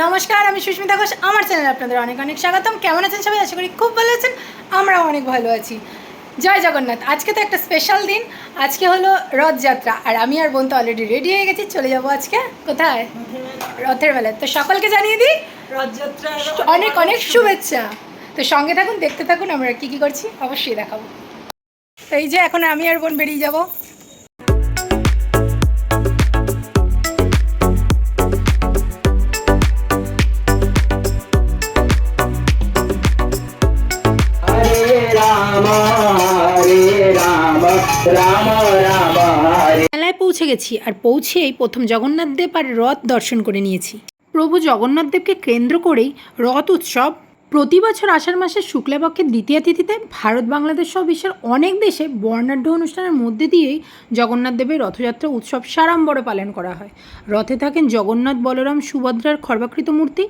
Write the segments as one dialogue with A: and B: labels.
A: নমস্কার, আমি সুস্মিতা ঘোষ। আমার চ্যানেলে আপনাদের অনেক অনেক স্বাগতম। কেমন আছেন সবাই? আশা করি খুব ভালো আছেন। আমরাও অনেক ভালো আছি। জয় জগন্নাথ। আজকে তো একটা স্পেশাল দিন। আজকে হলো রথযাত্রা, আর আমি আর বোন তো অলরেডি রেডি হয়ে গেছি। চলে যাব আজকে কোথায়? রথের বেলায়। তো সকলকে জানিয়ে দিই
B: রথযাত্রা
A: অনেক অনেক শুভেচ্ছা। তো সঙ্গে থাকুন, দেখতে থাকুন আমরা কী কী করছি, অবশ্যই দেখাবো। তো এই যে এখন আমি আর বোন বেরিয়ে যাবো। মেলায় পৌঁছে গেছি, আর পৌঁছেই প্রথম জগন্নাথ দেব আর রথ দর্শন করে নিয়েছি। প্রভু জগন্নাথ দেবকে কেন্দ্র করেই রথ উৎসব প্রতি বছর আষাঢ় মাসের শুক্লাপক্ষের দ্বিতীয়া তিথিতে ভারত, বাংলাদেশ সহ বিশ্বের অনেক দেশে বর্ণাঢ্য অনুষ্ঠানের মধ্যে দিয়েই জগন্নাথ দেবের রথযাত্রা উৎসব সাড়ম্বরে পালন করা হয়। রথে থাকেন জগন্নাথ, বলরাম, সুভদ্রার খর্বাকৃত মূর্তি।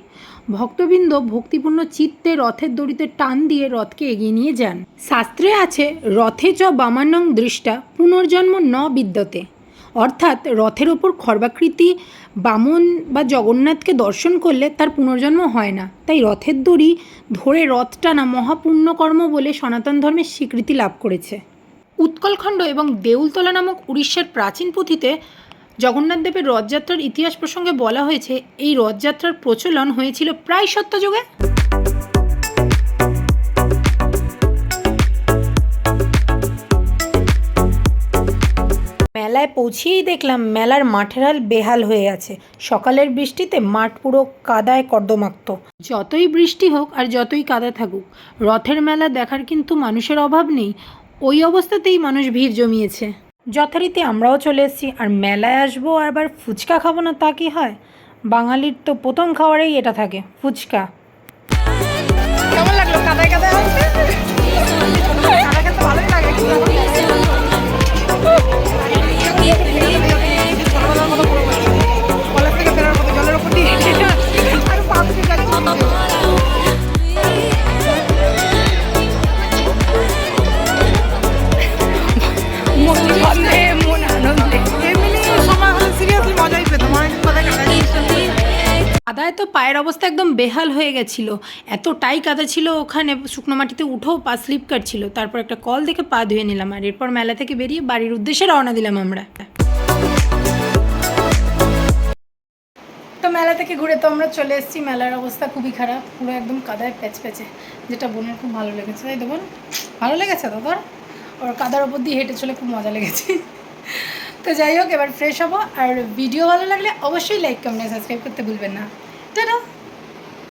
A: ভক্তবৃন্দ ভক্তিপূর্ণ চিত্তে রথের দড়িতে টান দিয়ে রথকে এগিয়ে নিয়ে যান। শাস্ত্রে আছে, রথে চ বামানং দৃষ্টা পুনর্জন্ম ন বিদ্যতে, অর্থাৎ রথের ওপর খর্বাকৃতি বামন বা জগন্নাথকে দর্শন করলে তার পুনর্জন্ম হয় না। তাই রথের দড়ি ধরে রথ টানা মহাপুণ্যকর্ম বলে সনাতন ধর্মের স্বীকৃতি লাভ করেছে। উৎকলখণ্ড এবং দেউলতলা নামক উড়িষ্যার প্রাচীন পুঁথিতে জগন্নাথ দেবের রথযাত্রার ইতিহাস প্রসঙ্গে বলা হয়েছে, এই রথযাত্রার প্রচলন হয়েছিল প্রায় সত্যযুগে। মেলায় পৌঁছেই দেখলাম মেলার মাঠের হাল বেহাল হয়ে আছে। সকালের বৃষ্টিতে মাঠ পুরো কাদায় কর্দমাক্ত। যতই বৃষ্টি হোক আর যতই কাদা থাকুক, রথের মেলা দেখার কিন্তু মানুষের অভাব নেই। ওই অবস্থাতেই মানুষ ভিড় জমিয়েছে। যথারীতি আমরাও চলে এসেছি, আর মেলায় আসবো আর আবার ফুচকা খাবো না তা কি হয়? বাঙালির তো প্রথম খাবারেই এটা থাকে, ফুচকা। কেমন লাগলো? কাদায় কাদায় ভালোই লাগে। কাদায় তো পায়ের অবস্থা একদম বেহাল হয়ে গেছিল। এতটাই কাদা ছিল, ওখানে শুকনো মাটিতে উঠেও পা স্লিপ কাটছিল। তারপর একটা কল দেখে পা ধুয়ে নিলাম, আর এরপর মেলা থেকে বেরিয়ে বাড়ির উদ্দেশ্যে রওনা দিলাম আমরা। তো মেলা থেকে ঘুরে তো আমরা চলে এসেছি। মেলার অবস্থা খুবই খারাপ, পুরো একদম কাদায় প্যাচ প্যাচে, যেটা বোনের খুব ভালো লেগেছে। তাই তো বোন, ভালো লেগেছে তো তোর? ওর কাদার ওপর দিয়ে হেঁটে চলে খুব মজা লেগেছে। তো যাই হোক, এবার ফ্রেশ হবো। আর ভিডিও ভালো লাগলে অবশ্যই লাইক, কমেন্ট, সাবস্ক্রাইব করতে ভুলবেন না। টাটা।